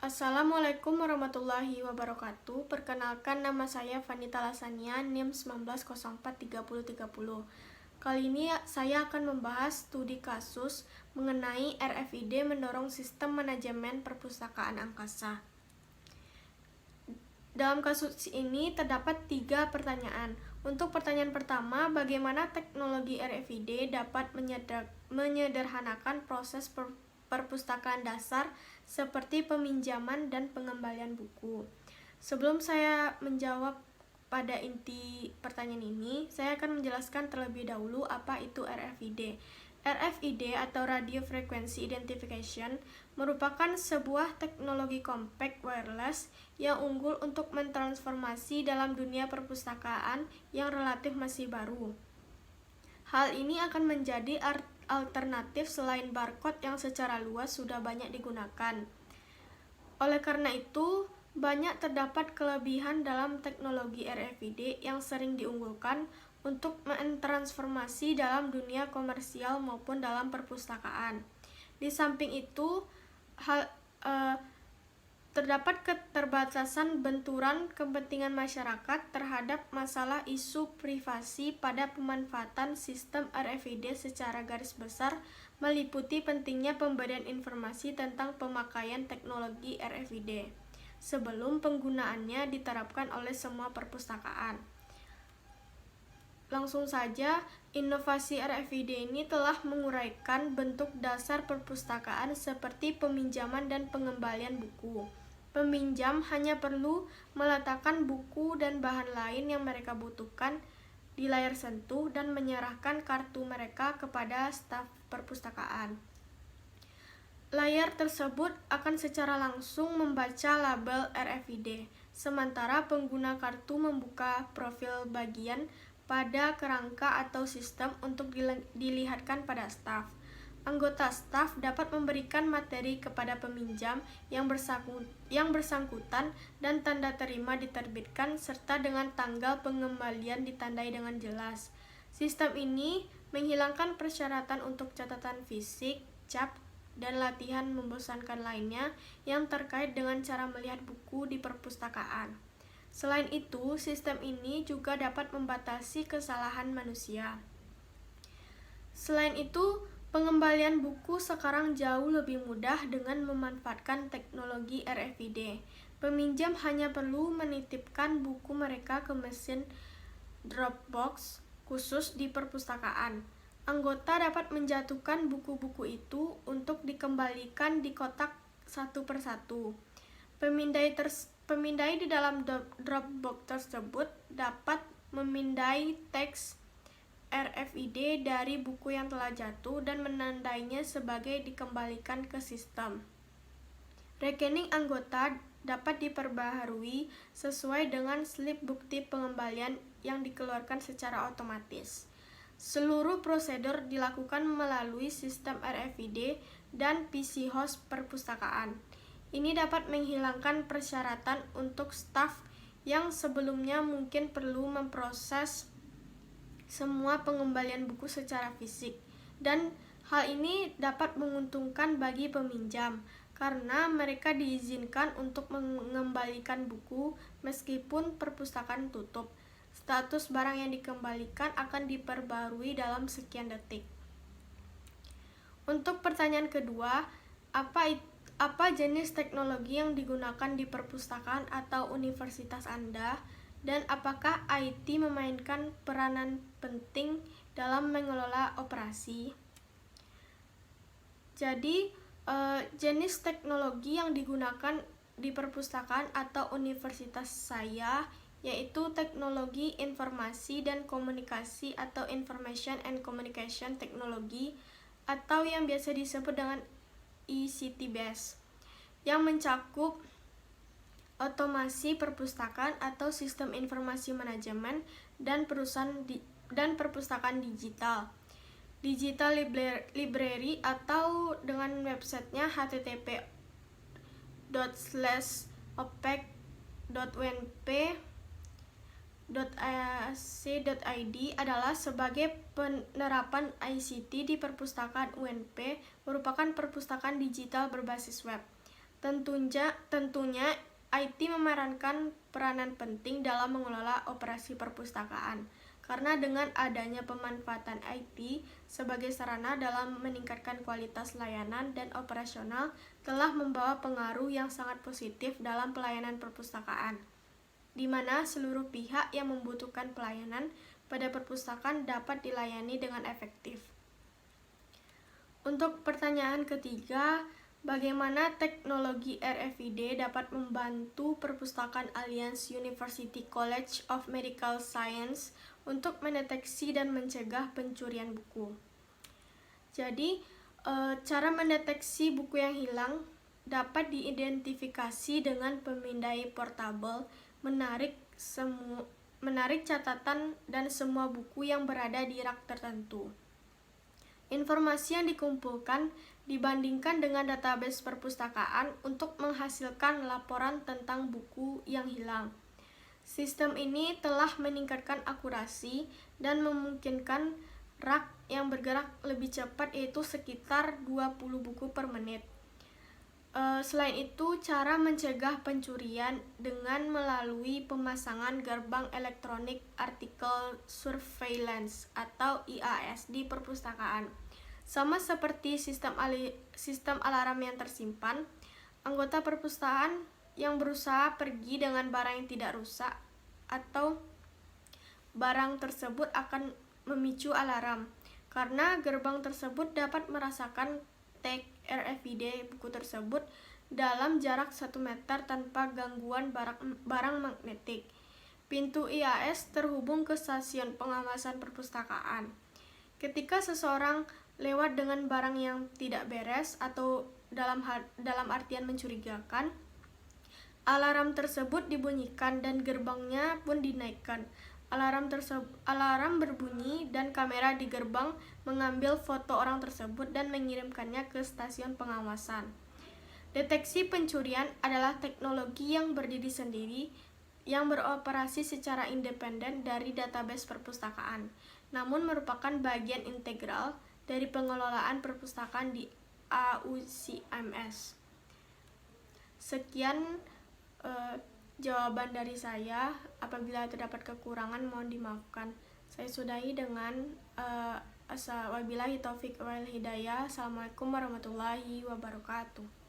Assalamualaikum warahmatullahi wabarakatuh. Perkenalkan, nama saya Vanita Lasania, NIM 19043030. Kali ini saya akan membahas studi kasus mengenai RFID mendorong sistem manajemen perpustakaan angkasa. Dalam kasus ini terdapat 3 pertanyaan. Untuk pertanyaan pertama, bagaimana teknologi RFID dapat menyederhanakan proses perpustakaan dasar seperti peminjaman dan pengembalian buku. Sebelum saya menjawab pada inti pertanyaan ini, saya akan menjelaskan terlebih dahulu apa itu RFID. RFID atau Radio Frequency Identification merupakan sebuah teknologi compact wireless yang unggul untuk mentransformasi dalam dunia perpustakaan yang relatif masih baru. Hal ini akan menjadi alternatif selain barcode yang secara luas sudah banyak digunakan. Oleh karena itu, banyak terdapat kelebihan dalam teknologi RFID yang sering diunggulkan untuk mentransformasi dalam dunia komersial maupun dalam perpustakaan. Di samping itu, terdapat keterbatasan benturan kepentingan masyarakat terhadap masalah isu privasi pada pemanfaatan sistem RFID secara garis besar, meliputi pentingnya pemberian informasi tentang pemakaian teknologi RFID sebelum penggunaannya diterapkan oleh semua perpustakaan. Langsung saja, inovasi RFID ini telah menguraikan bentuk dasar perpustakaan seperti peminjaman dan pengembalian buku. Peminjam hanya perlu meletakkan buku dan bahan lain yang mereka butuhkan di layar sentuh dan menyerahkan kartu mereka kepada staf perpustakaan. Layar tersebut akan secara langsung membaca label RFID, sementara pengguna kartu membuka profil bagian pada kerangka atau sistem untuk dilihatkan pada staf. Anggota staf dapat memberikan materi kepada peminjam yang bersangkutan dan tanda terima diterbitkan serta dengan tanggal pengembalian ditandai dengan jelas. Sistem ini menghilangkan persyaratan untuk catatan fisik, cap, dan latihan membosankan lainnya yang terkait dengan cara melihat buku di perpustakaan. Selain itu, sistem ini juga dapat membatasi kesalahan manusia. Selain itu, pengembalian buku sekarang jauh lebih mudah dengan memanfaatkan teknologi RFID. Peminjam hanya perlu menitipkan buku mereka ke mesin Dropbox khusus di perpustakaan. Anggota dapat menjatuhkan buku-buku itu untuk dikembalikan di kotak satu persatu. Pemindai di dalam Dropbox tersebut dapat memindai teks RFID dari buku yang telah jatuh dan menandainya sebagai dikembalikan ke sistem. Rekening anggota dapat diperbaharui sesuai dengan slip bukti pengembalian yang dikeluarkan secara otomatis. Seluruh prosedur dilakukan melalui sistem RFID dan PC host perpustakaan. Ini dapat menghilangkan persyaratan untuk staf yang sebelumnya mungkin perlu memproses semua pengembalian buku secara fisik, dan hal ini dapat menguntungkan bagi peminjam karena mereka diizinkan untuk mengembalikan buku meskipun perpustakaan tutup. Status barang yang dikembalikan akan diperbarui dalam sekian detik. Untuk pertanyaan kedua, apa jenis teknologi yang digunakan di perpustakaan atau universitas Anda, dan apakah IT memainkan peranan penting dalam mengelola operasi? Jadi, jenis teknologi yang digunakan di perpustakaan atau universitas saya yaitu teknologi informasi dan komunikasi atau Information and Communication Technology atau yang biasa disebut dengan ICT-based, yang mencakup otomasi perpustakaan atau sistem informasi manajemen dan perpustakaan digital, digital library atau dengan websitenya http://opec.unp.ac.id adalah sebagai penerapan ICT di perpustakaan UNP merupakan perpustakaan digital berbasis web. Tentunya IT memerankan peranan penting dalam mengelola operasi perpustakaan, karena dengan adanya pemanfaatan IT sebagai sarana dalam meningkatkan kualitas layanan dan operasional telah membawa pengaruh yang sangat positif dalam pelayanan perpustakaan, di mana seluruh pihak yang membutuhkan pelayanan pada perpustakaan dapat dilayani dengan efektif. Untuk pertanyaan ketiga, bagaimana teknologi RFID dapat membantu perpustakaan Alliance University College of Medical Science untuk mendeteksi dan mencegah pencurian buku? Jadi, cara mendeteksi buku yang hilang dapat diidentifikasi dengan pemindai portable, menarik catatan dan semua buku yang berada di rak tertentu. Informasi yang dikumpulkan dibandingkan dengan database perpustakaan untuk menghasilkan laporan tentang buku yang hilang. Sistem ini telah meningkatkan akurasi dan memungkinkan rak yang bergerak lebih cepat, yaitu sekitar 20 buku per menit. Selain itu, cara mencegah pencurian dengan melalui pemasangan gerbang elektronik artikel surveillance atau IAS di perpustakaan. Sama seperti sistem alarm yang tersimpan, anggota perpustakaan yang berusaha pergi dengan barang yang tidak rusak atau barang tersebut akan memicu alarm, karena gerbang tersebut dapat merasakan tag RFID buku tersebut dalam jarak 1 meter tanpa gangguan barang magnetik. Pintu IAS terhubung ke stasiun pengawasan perpustakaan. Ketika seseorang lewat dengan barang yang tidak beres atau dalam artian mencurigakan, alarm tersebut dibunyikan dan gerbangnya pun dinaikkan. Alarm berbunyi dan kamera di gerbang mengambil foto orang tersebut dan mengirimkannya ke stasiun pengawasan. Deteksi pencurian adalah teknologi yang berdiri sendiri yang beroperasi secara independen dari database perpustakaan, namun merupakan bagian integral dari pengelolaan perpustakaan di AUCMS. Sekian jawaban dari saya. Apabila terdapat kekurangan mohon dimaafkan. Saya sudahi dengan wabillahi taufik wal hidayah. Assalamualaikum warahmatullahi wabarakatuh.